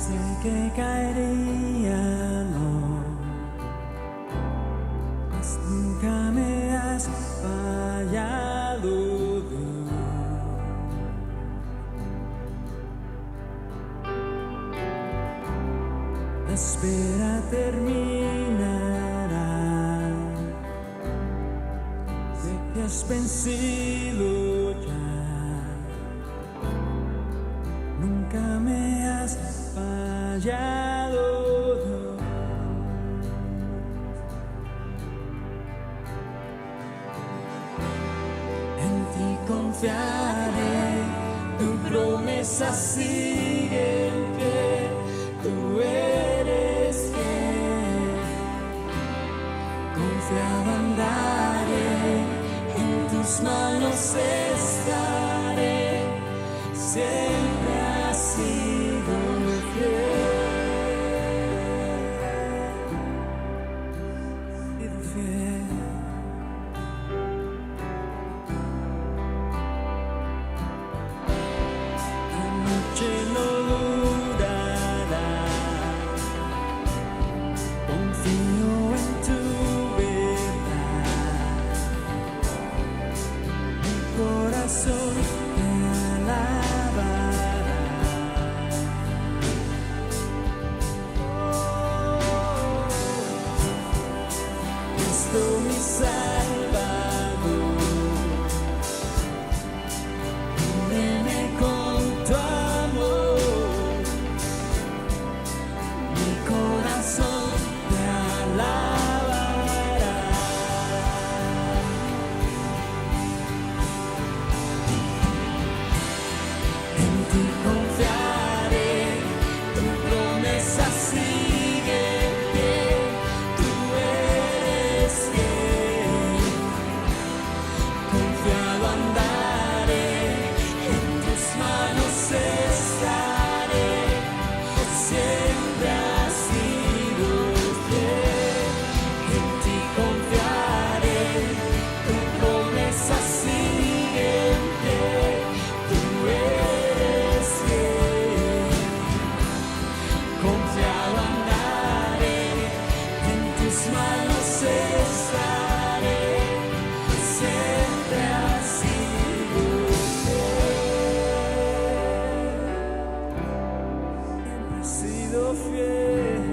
Sé que caeríamos, mas nunca me has fallado. La espera terminará. Sé que has vencido ya. Nunca me has fallado. En ti confiaré, tu promesa sigue en pie. Tú eres fiel, confiado andaré, en tus manos estaré, siempre has sido fiel. La noche no durará, confío en tu verdad, mi corazón te alabará. Cristo mi Salvador, cúbreme con tu amor, mi corazón te alabará. En ti confiaré, tu promesa sigue en pie. Tú eres fiel, confiado andaré, en tus manos estaré, siempre has sido fiel. En ti confiaré, tu promesa sigue en pie. Tú eres fiel, confiado andaré, en tus manos estaré, siempre has sido fiel, siempre has sido fiel.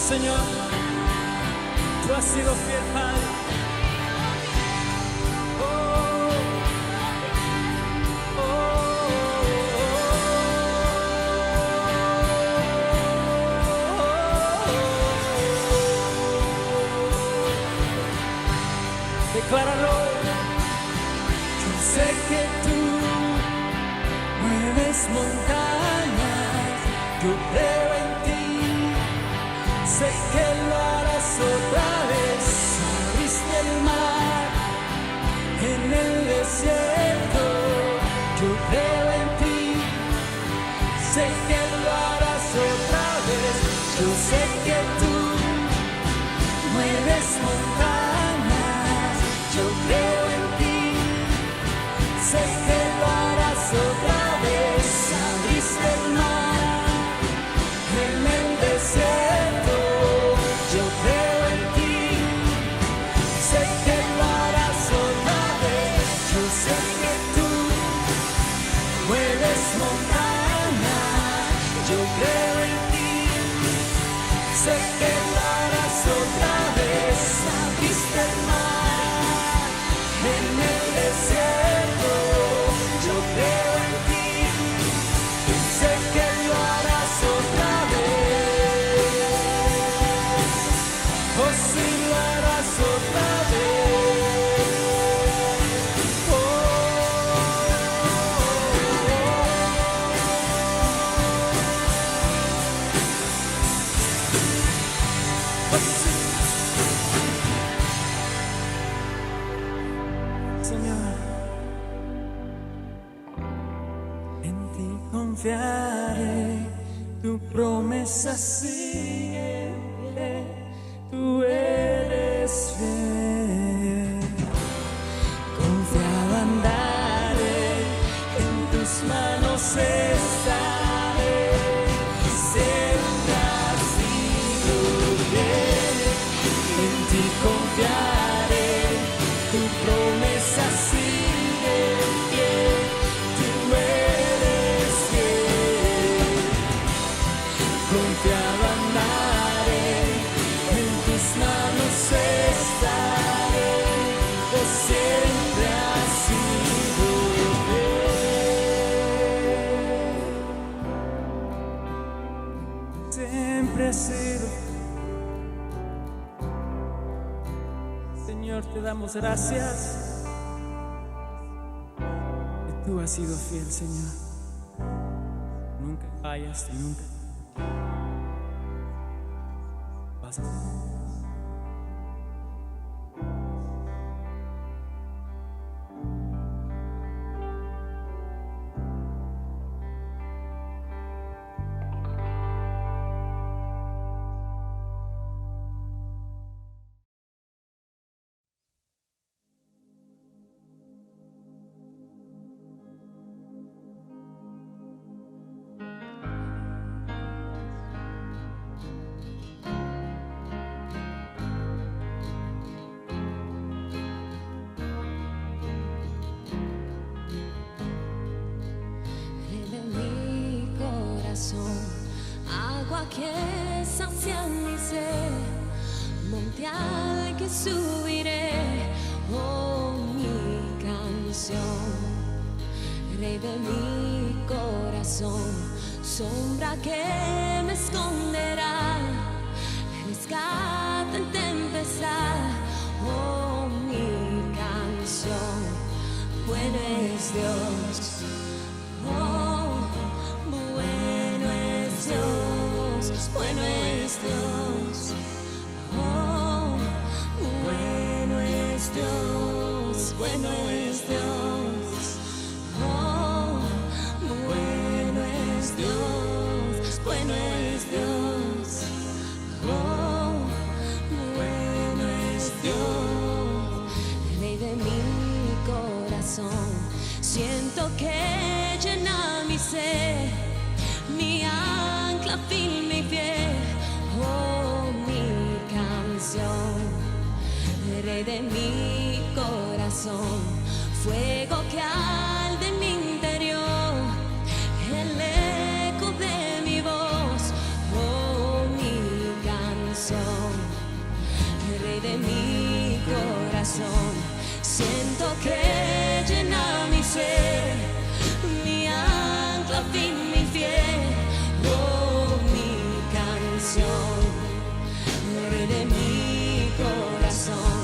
Señor, tú has sido fiel, Padre. Oh, oh, decláralo. Yo sé que tú mueves montañas, yo creo en ti. Sé que lo harás otra vez. Abriste el mar en el desierto, yo creo en ti. Sé que lo harás otra vez. Yo sé que tú mueves montañas, yo creo en ti. Sé que lo harás otra vez. Abriste el mar en el desierto, yo creo en ti. Sé que lo harás otra vez. Yo sé que tú mueves montañas, yo creo en ti. Sé que lo harás otra vez. Abriste el mar en el desierto, yo creo en ti. Sé que lo harás otra vez. Oh, si lo harás otra vez. Oh, oh, sí. Señor, en ti confiaré, tu promesa sigue en pie. Tú eres fiel, confiado andar. damos gracias. Que tú has sido fiel, Señor. Nunca fallas y nunca pasas. Agua que sacia mi sed, monte al que subiré, oh mi canción, Rey de mi corazón, sombra que me esconderá, rescate en tempestad, oh mi canción, bueno es Dios, oh, bueno es Dios, bueno es Dios, oh, bueno es Dios, bueno es Dios, oh, bueno es Dios, bueno es Dios, oh, bueno es Dios, Rey de mi corazón, siento que llena mi ser, mi ancla firme y fiel, oh mi canción, Rey de mi corazón, fuego que arde en mi interior, el eco de mi voz, oh mi canción, Rey de mi corazón, siento que llena mi ser, mi ancla firme y fiel, oh mi canción, Rey de mi corazón,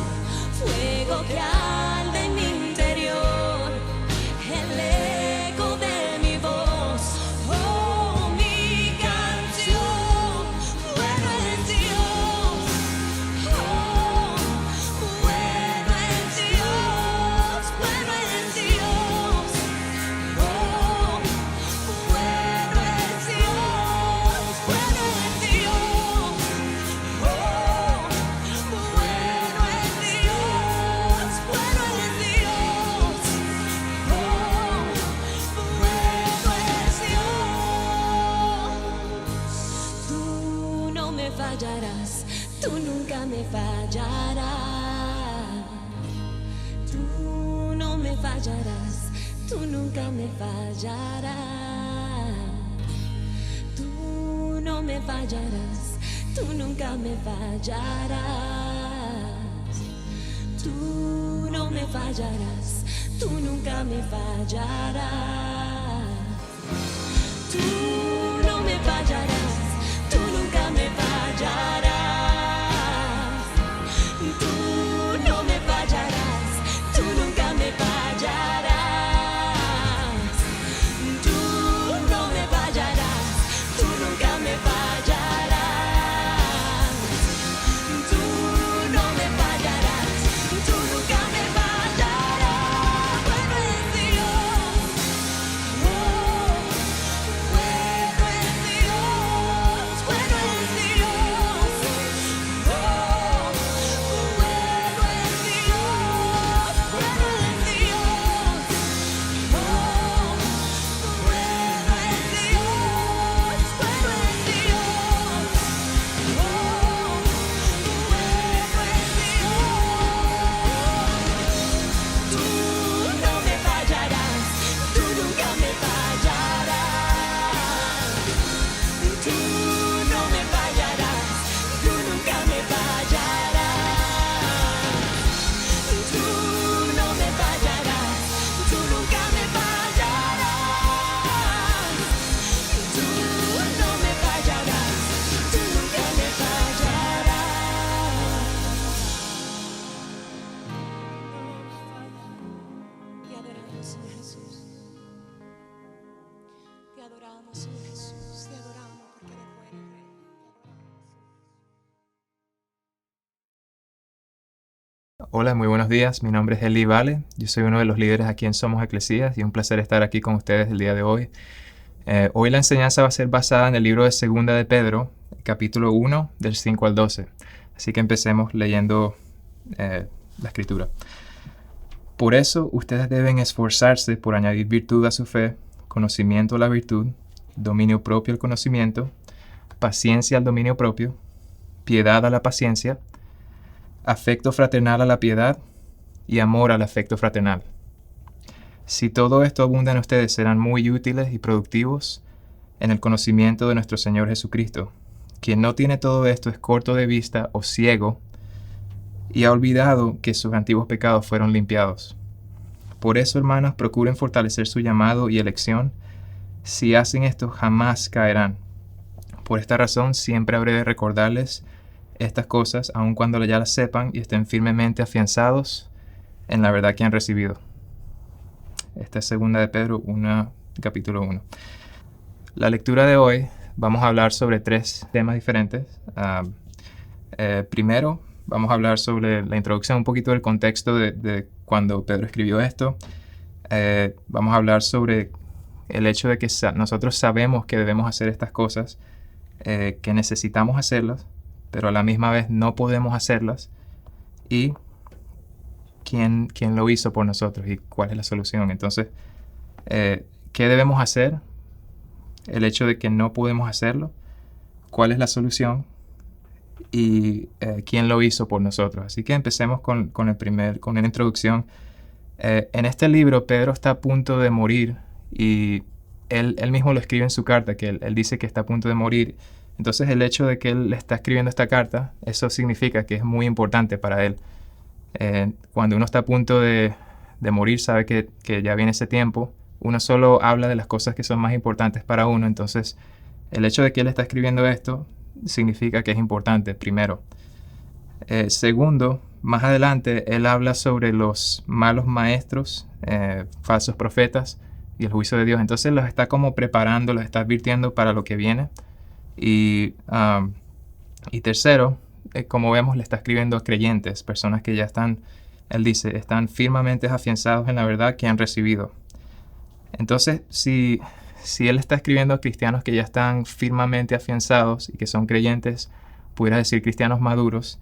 fuego que arde en mi interior, el eco de mi voz, oh mi canción, bueno es Dios, oh, bueno es Dios, bueno es Dios, oh, bueno es Dios, bueno es Dios, oh, bueno es Dios, bueno es Dios, oh, bueno es Dios. Tú no me fallarás, tú nunca me fallarás. Tú no me fallarás, tú nunca me fallarás. Tú no me fallarás, tú nunca me fallarás. Tú no me fallarás, tú nunca me fallarás. Tú no me fallarás, tú nunca me fallarás. Tú no me fallarás, tú nunca me fallarás. Tú no me fallarás, tú nunca me fallarás. Tú no me fallarás, tú nunca me fallarás. Bueno es Dios, oh, bueno adoramos, Señor Jesús. Te adoramos, Señor Jesús. Te adoramos porque eres bueno, Rey. Hola, muy buenos días. Mi nombre es Eli Vale. Yo soy uno de los líderes aquí en Somos Eclesías y un placer estar aquí con ustedes el día de hoy. Hoy la enseñanza va a ser basada en el libro de Segunda de Pedro, capítulo 1, del 5 al 12. Así que empecemos leyendo la escritura. Por eso ustedes deben esforzarse por añadir virtud a su fe, conocimiento a la virtud, dominio propio al conocimiento, paciencia al dominio propio, piedad a la paciencia, afecto fraternal a la piedad y amor al afecto fraternal. Si todo esto abunda en ustedes, serán muy útiles y productivos en el conocimiento de nuestro Señor Jesucristo. Quien no tiene todo esto es corto de vista o ciego y ha olvidado que sus antiguos pecados fueron limpiados. Por eso, hermanos, procuren fortalecer su llamado y elección. Si hacen esto, jamás caerán. Por esta razón, siempre habré de recordarles estas cosas, aun cuando ya las sepan y estén firmemente afianzados en la verdad que han recibido. Esta es Segunda de Pedro 1, capítulo 1. La lectura de hoy vamos a hablar sobre 3 temas diferentes. Primero, vamos a hablar sobre la introducción, un poquito del contexto de cuando Pedro escribió esto. Vamos a hablar sobre el hecho de que nosotros sabemos que debemos hacer estas cosas, que necesitamos hacerlas, pero a la misma vez no podemos hacerlas. Y quién lo hizo por nosotros y cuál es la solución. Entonces, ¿qué debemos hacer? El hecho de que no podemos hacerlo, cuál es la solución y quién lo hizo por nosotros. Así que empecemos con una introducción. En este libro, Pedro está a punto de morir y él mismo lo escribe en su carta, que él dice que está a punto de morir. Entonces, el hecho de que él está escribiendo esta carta, eso significa que es muy importante para él. Cuando uno está a punto de morir, sabe que ya viene ese tiempo. Uno solo habla de las cosas que son más importantes para uno. Entonces, el hecho de que él está escribiendo esto significa que es importante, primero. Segundo, más adelante, él habla sobre los malos maestros, falsos profetas y el juicio de Dios. Entonces, los está como preparando, los está advirtiendo para lo que viene. Y tercero, como vemos, le está escribiendo a creyentes, personas que ya están, él dice, están firmemente afianzados en la verdad que han recibido. Entonces, si él está escribiendo a cristianos que ya están firmemente afianzados y que son creyentes, pudiera decir cristianos maduros,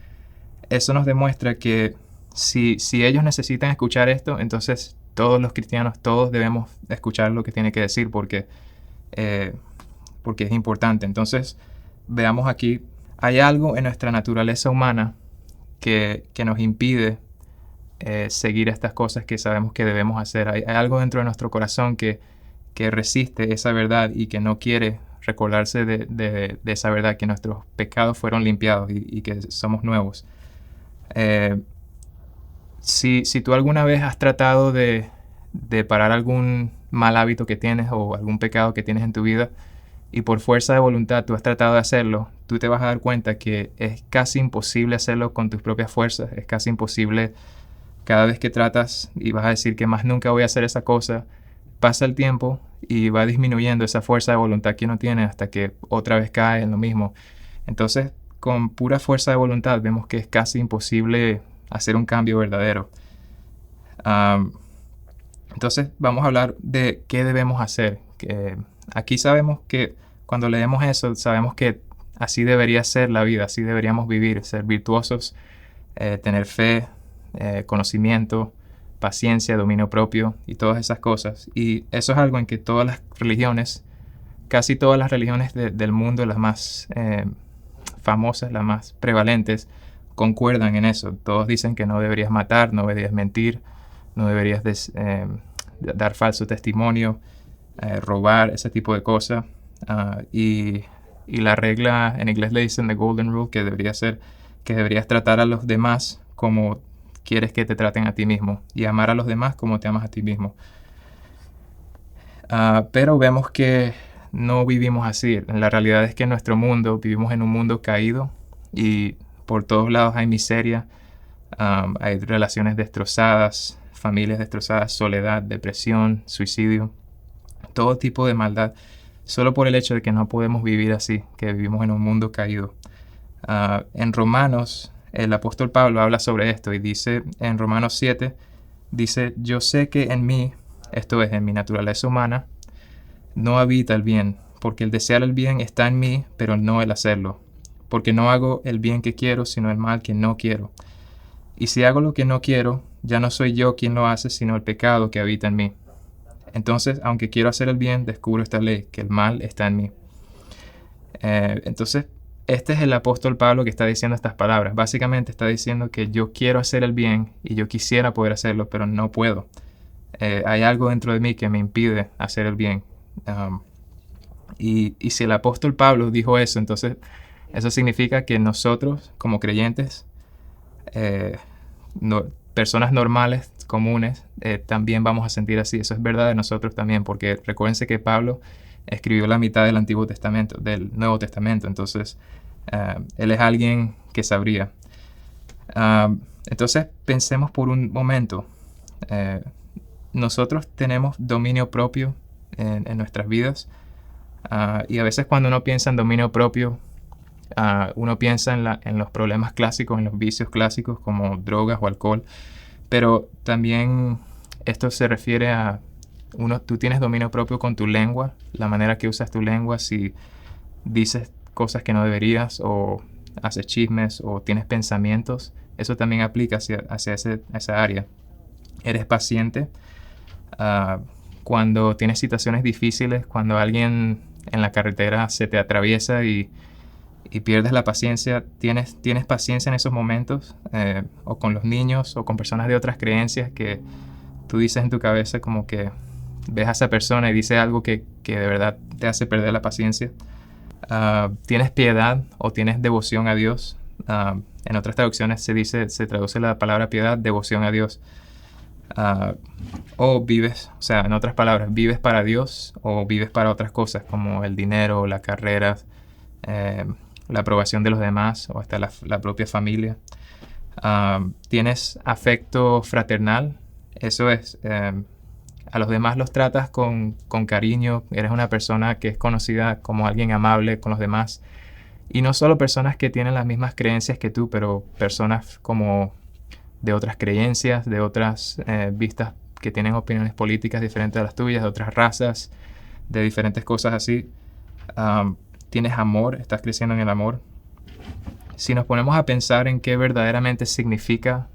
eso nos demuestra que si ellos necesitan escuchar esto, entonces todos los cristianos, todos debemos escuchar lo que tiene que decir porque es importante. Entonces, veamos aquí, hay algo en nuestra naturaleza humana que nos impide seguir estas cosas que sabemos que debemos hacer. Hay algo dentro de nuestro corazón que resiste esa verdad y que no quiere recordarse de esa verdad, que nuestros pecados fueron limpiados y que somos nuevos. Si tú alguna vez has tratado de parar algún mal hábito que tienes o algún pecado que tienes en tu vida, y por fuerza de voluntad tú has tratado de hacerlo, tú te vas a dar cuenta que es casi imposible hacerlo con tus propias fuerzas. Es casi imposible. Cada vez que tratas y vas a decir que más nunca voy a hacer esa cosa, pasa el tiempo y va disminuyendo esa fuerza de voluntad que uno tiene hasta que otra vez cae en lo mismo. Entonces, con pura fuerza de voluntad vemos que es casi imposible hacer un cambio verdadero. Entonces, vamos a hablar de qué debemos hacer. Aquí sabemos que cuando leemos eso, sabemos que así debería ser la vida, así deberíamos vivir, ser virtuosos, tener fe, conocimiento, paciencia, dominio propio y todas esas cosas. Y eso es algo en que todas las religiones, casi todas las religiones del mundo, las más famosas, las más prevalentes, concuerdan en eso. Todos dicen que no deberías matar, no deberías mentir, no deberías dar falso testimonio, robar, ese tipo de cosas. Y la regla, en inglés le dicen the golden rule, que debería ser que deberías tratar a los demás como quieres que te traten a ti mismo y amar a los demás como te amas a ti mismo. Pero vemos que no vivimos así. La realidad es que en nuestro mundo vivimos en un mundo caído y por todos lados hay miseria, hay relaciones destrozadas, familias destrozadas, soledad, depresión, suicidio, todo tipo de maldad, solo por el hecho de que no podemos vivir así, que vivimos en un mundo caído. En Romanos, el apóstol Pablo habla sobre esto y dice en Romanos 7, dice, yo sé que en mí, esto es, en mi naturaleza humana, no habita el bien, porque el desear el bien está en mí, pero no el hacerlo. Porque no hago el bien que quiero, sino el mal que no quiero. Y si hago lo que no quiero, ya no soy yo quien lo hace, sino el pecado que habita en mí. Entonces, aunque quiero hacer el bien, descubro esta ley, que el mal está en mí. Entonces, este es el apóstol Pablo que está diciendo estas palabras. Básicamente está diciendo que yo quiero hacer el bien y yo quisiera poder hacerlo, pero no puedo. Hay algo dentro de mí que me impide hacer el bien. Y si el apóstol Pablo dijo eso, entonces eso significa que nosotros como creyentes, personas normales, comunes, también vamos a sentir así. Eso es verdad de nosotros también, porque recuérdense que Pablo escribió la mitad del Antiguo Testamento, del Nuevo Testamento, entonces él es alguien que sabría. Entonces pensemos por un momento, nosotros tenemos dominio propio en nuestras vidas, y a veces cuando uno piensa en dominio propio, uno piensa en los problemas clásicos, en los vicios clásicos como drogas o alcohol, pero también esto se refiere a tú tienes dominio propio con tu lengua, la manera que usas tu lengua, si dices cosas que no deberías o haces chismes o tienes pensamientos, eso también aplica hacia esa área. Eres paciente cuando tienes situaciones difíciles, cuando alguien en la carretera se te atraviesa y pierdes la paciencia, tienes paciencia en esos momentos, o con los niños o con personas de otras creencias que tú dices en tu cabeza como que ves a esa persona y dice algo que de verdad te hace perder la paciencia. Tienes piedad o tienes devoción a Dios. En otras traducciones se traduce la palabra piedad, devoción a Dios. O vives, o sea, en otras palabras, vives para Dios o vives para otras cosas como el dinero, la carrera, la aprobación de los demás o hasta la propia familia. Tienes afecto fraternal, eso es, a los demás los tratas con cariño, eres una persona que es conocida como alguien amable con los demás, y no solo personas que tienen las mismas creencias que tú, pero personas como de otras creencias, de otras vistas, que tienen opiniones políticas diferentes a las tuyas, de otras razas, de diferentes cosas así. Tienes amor, estás creciendo en el amor. Si nos ponemos a pensar en qué verdaderamente significa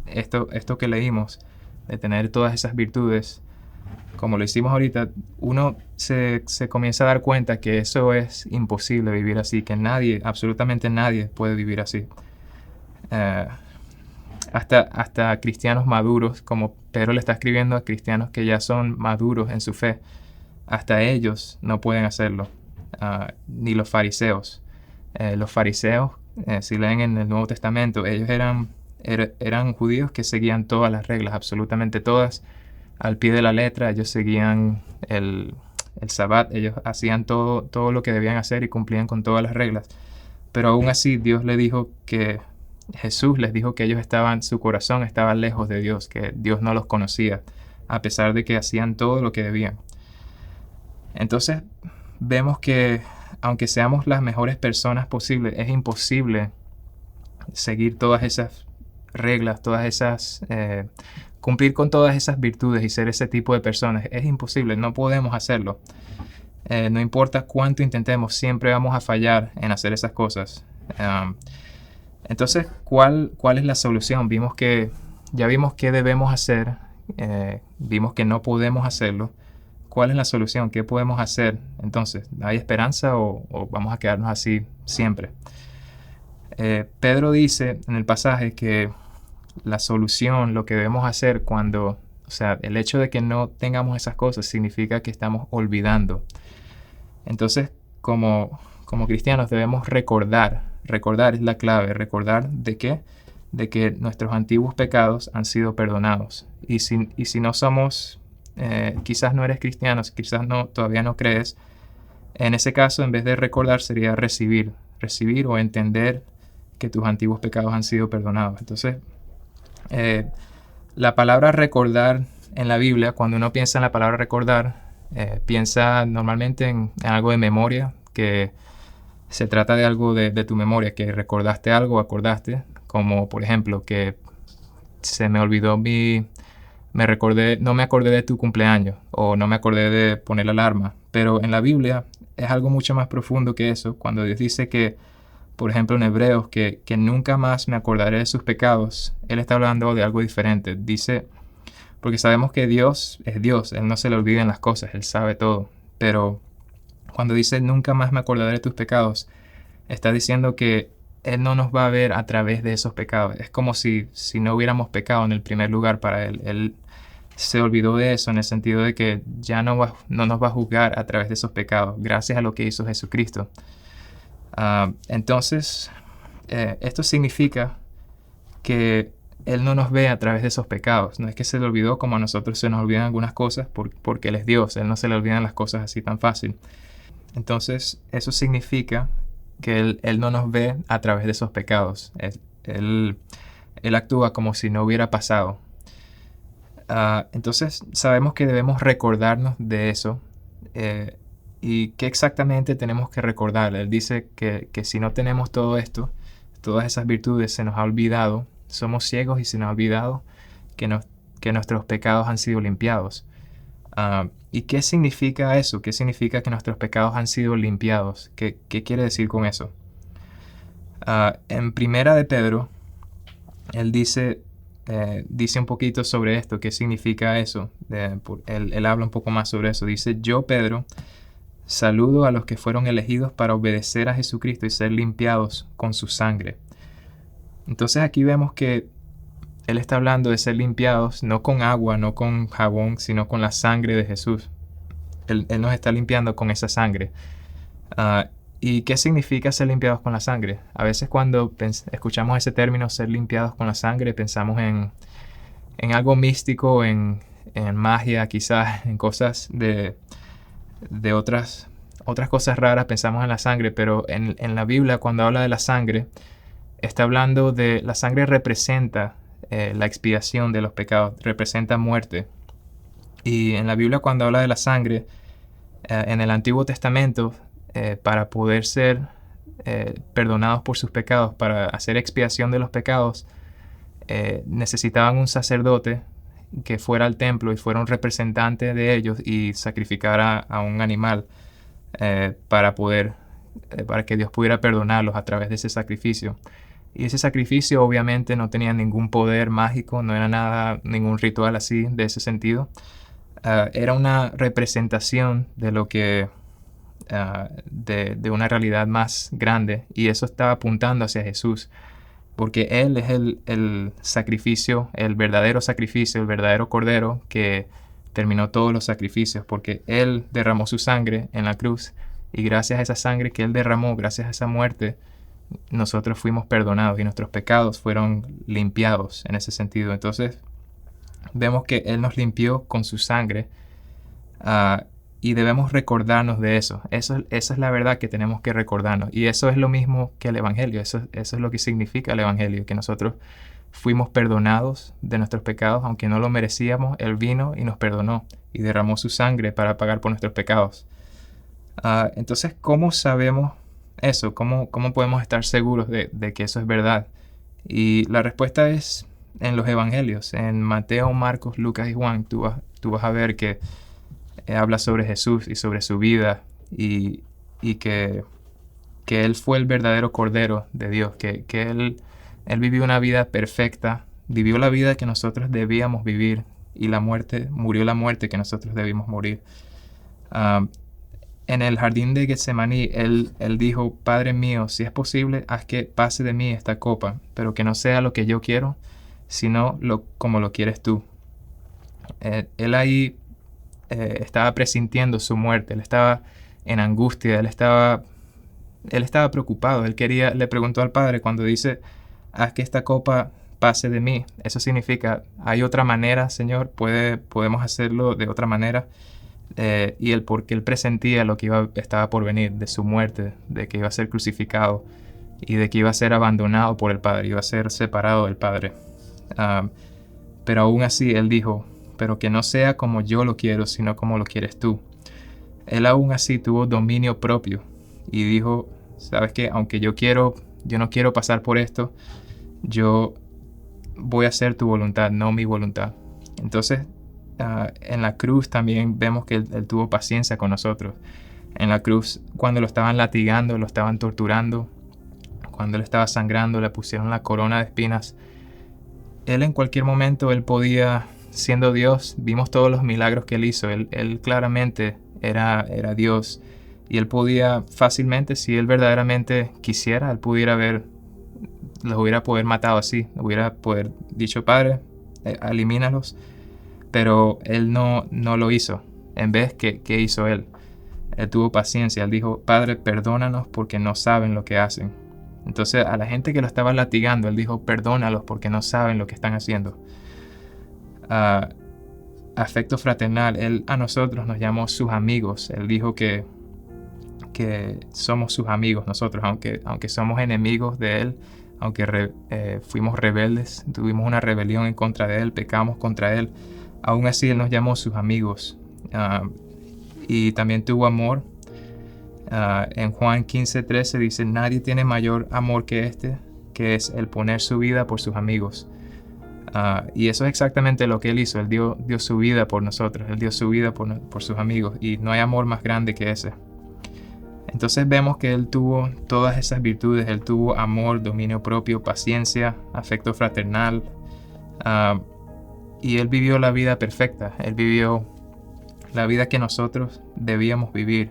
esto que leímos, de tener todas esas virtudes, como lo hicimos ahorita, uno se comienza a dar cuenta que eso es imposible vivir así, que nadie, absolutamente nadie puede vivir así. Hasta cristianos maduros, como Pedro le está escribiendo a cristianos que ya son maduros en su fe, hasta ellos no pueden hacerlo. Ni los fariseos. Los fariseos, si leen en el Nuevo Testamento, ellos eran judíos que seguían todas las reglas, absolutamente todas, al pie de la letra. Ellos seguían el Sabbat, ellos hacían todo lo que debían hacer y cumplían con todas las reglas. Pero aún así Jesús les dijo que su corazón estaba lejos de Dios, que Dios no los conocía, a pesar de que hacían todo lo que debían. Entonces vemos que aunque seamos las mejores personas posibles, es imposible seguir todas esas reglas, cumplir con todas esas virtudes y ser ese tipo de personas. Es imposible, no podemos hacerlo. No importa cuánto intentemos, siempre vamos a fallar en hacer esas cosas. Entonces, ¿cuál es la solución? Ya vimos qué debemos hacer, vimos que no podemos hacerlo. ¿Cuál es la solución? ¿Qué podemos hacer? Entonces, ¿hay esperanza o vamos a quedarnos así siempre? Pedro dice en el pasaje que la solución, lo que debemos hacer el hecho de que no tengamos esas cosas significa que estamos olvidando. Entonces, como cristianos debemos recordar es la clave, recordar ¿de qué? De que nuestros antiguos pecados han sido perdonados. Y si no somos... quizás no eres cristiano, quizás todavía no crees, en ese caso en vez de recordar sería recibir o entender que tus antiguos pecados han sido perdonados. Entonces La palabra recordar en la Biblia, cuando uno piensa en la palabra recordar, piensa normalmente en algo de memoria, que se trata de algo de tu memoria, que recordaste algo, acordaste, como por ejemplo que se me olvidó no me acordé de tu cumpleaños o no me acordé de poner la alarma. Pero en la Biblia es algo mucho más profundo que eso. Cuando Dios dice que, por ejemplo en Hebreos, que nunca más me acordaré de sus pecados, Él está hablando de algo diferente. Dice, porque sabemos que Dios es Dios, Él no se le olvidan las cosas, Él sabe todo. Pero cuando dice nunca más me acordaré de tus pecados, está diciendo que Él no nos va a ver a través de esos pecados. Es como si no hubiéramos pecado en el primer lugar para Él. Él se olvidó de eso en el sentido de que ya no nos va a juzgar a través de esos pecados, gracias a lo que hizo Jesucristo. Entonces, esto significa que Él no nos ve a través de esos pecados. No es que se le olvidó como a nosotros se nos olvidan algunas cosas porque Él es Dios. Él no se le olvidan las cosas así tan fácil. Entonces, eso significa que Él no nos ve a través de esos pecados. Él actúa como si no hubiera pasado. Entonces, sabemos que debemos recordarnos de eso. ¿Y qué exactamente tenemos que recordar? Él dice que si no tenemos todo esto, todas esas virtudes, se nos ha olvidado, somos ciegos y se nos ha olvidado que nuestros pecados han sido limpiados. ¿Y qué significa eso? ¿Qué significa que nuestros pecados han sido limpiados? ¿Qué quiere decir con eso? En Primera de Pedro, él dice un poquito sobre esto, qué significa eso. Él habla un poco más sobre eso. Dice, yo, Pedro, saludo a los que fueron elegidos para obedecer a Jesucristo y ser limpiados con su sangre. Entonces aquí vemos que Él está hablando de ser limpiados, no con agua, no con jabón, sino con la sangre de Jesús. Él nos está limpiando con esa sangre. ¿Y qué significa ser limpiados con la sangre? A veces cuando escuchamos ese término, ser limpiados con la sangre, pensamos en algo místico, en magia, quizás, en cosas de otras cosas raras, pensamos en la sangre, pero en la Biblia, cuando habla de la sangre, está hablando de la sangre representa la expiación de los pecados, representa muerte. Y en la Biblia, cuando habla de la sangre, en el Antiguo Testamento, para poder ser perdonados por sus pecados, para hacer expiación de los pecados, necesitaban un sacerdote que fuera al templo y fuera un representante de ellos y sacrificara a un animal para que Dios pudiera perdonarlos a través de ese sacrificio. Y ese sacrificio obviamente no tenía ningún poder mágico, no era ningún ritual así de ese sentido. Era una representación de lo que de una realidad más grande, y eso estaba apuntando hacia Jesús, porque Él es el sacrificio, el verdadero cordero que terminó todos los sacrificios, porque Él derramó su sangre en la cruz, y gracias a esa sangre que Él derramó, gracias a esa muerte, nosotros fuimos perdonados y nuestros pecados fueron limpiados en ese sentido. Entonces vemos que Él nos limpió con su sangre, y debemos recordarnos de eso. Esa es la verdad que tenemos que recordarnos, y eso es lo mismo que el Evangelio. Eso es lo que significa el Evangelio, que nosotros fuimos perdonados de nuestros pecados, aunque no lo merecíamos. Él vino y nos perdonó y derramó su sangre para pagar por nuestros pecados. Entonces, ¿cómo sabemos eso? ¿Cómo podemos estar seguros de que eso es verdad? Y la respuesta es en los evangelios. En Mateo, Marcos, Lucas y Juan, tú vas a ver que habla sobre Jesús y sobre su vida, y que Él fue el verdadero Cordero de Dios, que Él vivió una vida perfecta, vivió la vida que nosotros debíamos vivir, y murió la muerte que nosotros debimos morir. En el jardín de Getsemaní, él dijo, Padre mío, si es posible, haz que pase de mí esta copa, pero que no sea lo que yo quiero, sino como lo quieres tú. Él ahí estaba presintiendo su muerte, él estaba en angustia, él estaba preocupado. Le preguntó al Padre cuando dice, haz que esta copa pase de mí. Eso significa, ¿hay otra manera, Señor? ¿Podemos hacerlo de otra manera? Porque él presentía lo que estaba por venir, de su muerte, de que iba a ser crucificado y de que iba a ser abandonado por el Padre, iba a ser separado del Padre. Pero aún así Él dijo, pero que no sea como yo lo quiero, sino como lo quieres tú. Él aún así tuvo dominio propio y dijo, ¿sabes qué? Aunque yo no quiero pasar por esto, yo voy a hacer tu voluntad, no mi voluntad. Entonces, en la cruz también vemos que él tuvo paciencia con nosotros. En la cruz, cuando lo estaban latigando, lo estaban torturando, cuando él estaba sangrando, le pusieron la corona de espinas. Él en cualquier momento, él podía, siendo Dios, vimos todos los milagros que él hizo. Él claramente era Dios. Y él podía fácilmente, si él verdaderamente quisiera, él los hubiera poder matado así. Hubiera poder dicho, Padre, elimínalos. Pero él no lo hizo. En vez, ¿qué hizo él? Él tuvo paciencia. Él dijo, Padre, perdónanos porque no saben lo que hacen. Entonces a la gente que lo estaba latigando, él dijo, perdónalos porque no saben lo que están haciendo. Afecto fraternal. Él a nosotros nos llamó sus amigos. Él dijo que somos sus amigos nosotros, aunque somos enemigos de él, aunque fuimos rebeldes, tuvimos una rebelión en contra de él, pecamos contra él, aún así él nos llamó sus amigos. Y también tuvo amor. En Juan 15:13 dice, nadie tiene mayor amor que este, que es el poner su vida por sus amigos. Y eso es exactamente lo que él hizo. Él dio su vida por nosotros, él dio su vida por sus amigos, y no hay amor más grande que ese. Entonces vemos que él tuvo todas esas virtudes. Él tuvo amor, dominio propio, paciencia, afecto fraternal, y él vivió la vida perfecta. Él vivió la vida que nosotros debíamos vivir,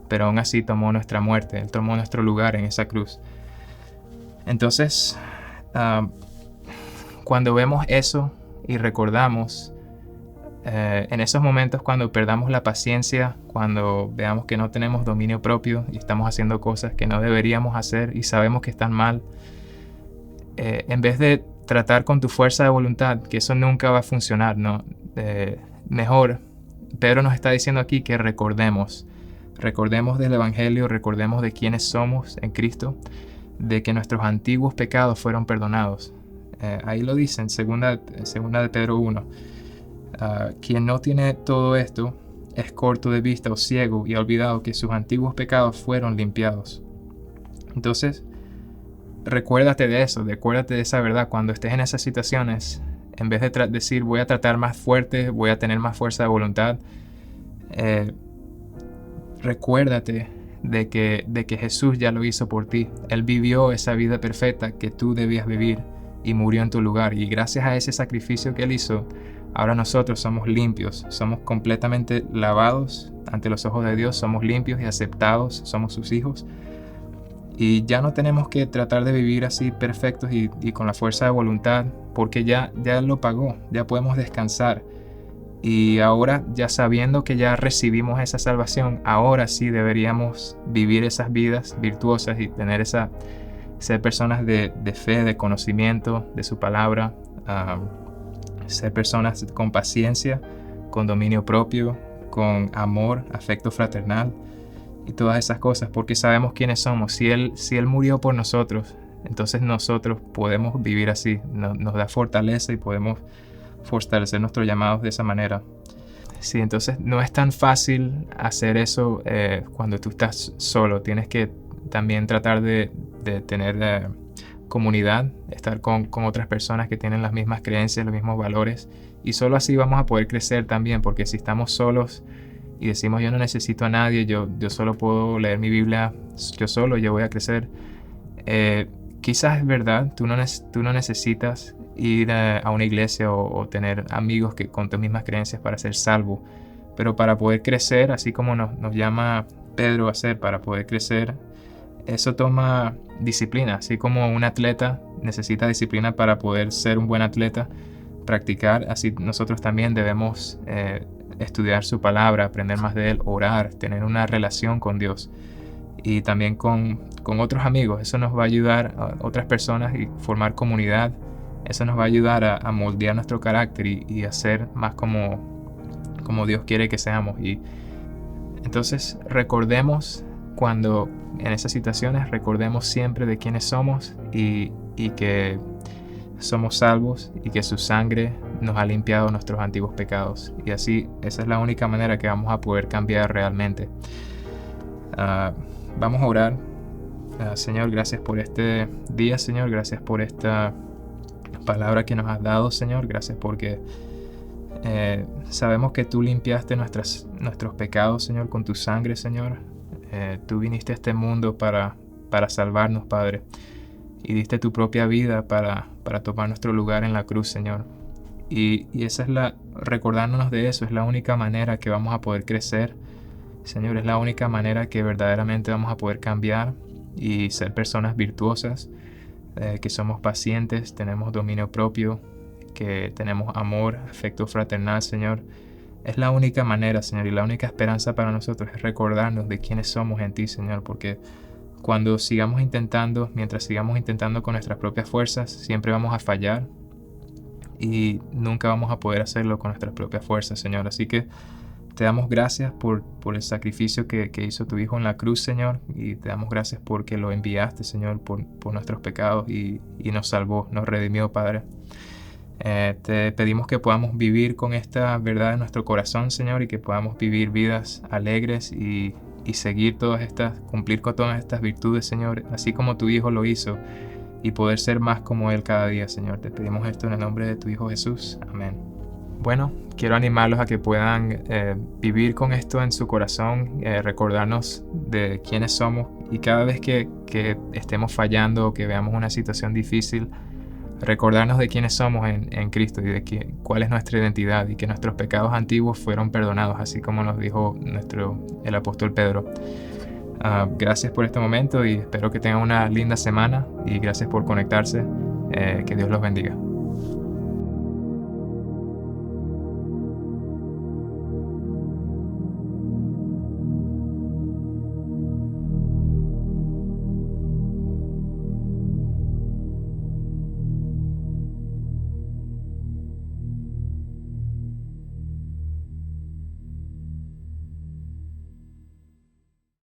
pero aún así tomó nuestra muerte. Él tomó nuestro lugar en esa cruz. Entonces, cuando vemos eso y recordamos, en esos momentos cuando perdamos la paciencia, cuando veamos que no tenemos dominio propio y estamos haciendo cosas que no deberíamos hacer y sabemos que están mal, en vez de tratar con tu fuerza de voluntad, que eso nunca va a funcionar, ¿no? Mejor, Pedro nos está diciendo aquí que recordemos del Evangelio, recordemos de quiénes somos en Cristo, de que nuestros antiguos pecados fueron perdonados. Ahí lo dice en segunda de Pedro 1. Quien no tiene todo esto es corto de vista o ciego y ha olvidado que sus antiguos pecados fueron limpiados. Entonces, recuérdate de eso, recuérdate de esa verdad. Cuando estés en esas situaciones, en vez de decir voy a tratar más fuerte, voy a tener más fuerza de voluntad, recuérdate de que Jesús ya lo hizo por ti. Él vivió esa vida perfecta que tú debías vivir y murió en tu lugar. Y gracias a ese sacrificio que Él hizo, ahora nosotros somos limpios, somos completamente lavados ante los ojos de Dios, somos limpios y aceptados, somos sus hijos. Y ya no tenemos que tratar de vivir así perfectos y con la fuerza de voluntad, porque ya lo pagó, ya podemos descansar. Y ahora, ya sabiendo que ya recibimos esa salvación, ahora sí deberíamos vivir esas vidas virtuosas y ser personas de fe, de conocimiento de su palabra, ser personas con paciencia, con dominio propio, con amor, afecto fraternal y todas esas cosas, porque sabemos quiénes somos. Si Él murió por nosotros, entonces nosotros podemos vivir así, nos da fortaleza y podemos fortalecer nuestros llamados de esa manera. Sí, entonces no es tan fácil hacer eso cuando tú estás solo. Tienes que también tratar de tener comunidad, estar con otras personas que tienen las mismas creencias, los mismos valores, y solo así vamos a poder crecer también, porque si estamos solos y decimos yo no necesito a nadie, yo solo puedo leer mi Biblia, yo voy a crecer, quizás es verdad, tú no necesitas ir a una iglesia o tener amigos con tus mismas creencias para ser salvo, pero para poder crecer, así como nos llama Pedro a hacer, para poder crecer, eso toma disciplina. Así como un atleta necesita disciplina para poder ser un buen atleta, practicar, así nosotros también debemos estudiar su palabra, aprender más de Él, orar, tener una relación con Dios y también con otros amigos. Eso nos va a ayudar a otras personas y formar comunidad. Eso nos va a ayudar a moldear nuestro carácter y a ser más como Dios quiere que seamos. Y entonces recordemos cuando en esas situaciones, recordemos siempre de quiénes somos y que somos salvos y que su sangre nos ha limpiado nuestros antiguos pecados. Y así, esa es la única manera que vamos a poder cambiar realmente. Vamos a orar. Señor, gracias por este día, Señor. Gracias por esta palabra que nos has dado, Señor. Gracias porque sabemos que tú limpiaste nuestros pecados, Señor, con tu sangre, Señor. Tú viniste a este mundo para salvarnos, Padre. Y diste tu propia vida para tomar nuestro lugar en la cruz, Señor. Y esa es recordándonos de eso, es la única manera que vamos a poder crecer, Señor. Es la única manera que verdaderamente vamos a poder cambiar y ser personas virtuosas, que somos pacientes, tenemos dominio propio, que tenemos amor, afecto fraternal, Señor. Es la única manera, Señor, y la única esperanza para nosotros es recordarnos de quiénes somos en ti, Señor, porque mientras sigamos intentando con nuestras propias fuerzas, siempre vamos a fallar y nunca vamos a poder hacerlo con nuestras propias fuerzas, Señor. Así que te damos gracias por el sacrificio que hizo tu Hijo en la cruz, Señor, y te damos gracias porque lo enviaste, Señor, por nuestros pecados y nos salvó, nos redimió, Padre. Te pedimos que podamos vivir con esta verdad en nuestro corazón, Señor, y que podamos vivir vidas alegres y cumplir con todas estas virtudes, Señor, así como tu Hijo lo hizo, y poder ser más como Él cada día, Señor. Te pedimos esto en el nombre de tu Hijo Jesús. Amén. Bueno, quiero animarlos a que puedan vivir con esto en su corazón, recordarnos de quiénes somos, y cada vez que estemos fallando o que veamos una situación difícil, recordarnos de quiénes somos en Cristo y de cuál es nuestra identidad y que nuestros pecados antiguos fueron perdonados, así como nos dijo el apóstol Pedro. Gracias por este momento y espero que tengan una linda semana y gracias por conectarse. Que Dios los bendiga.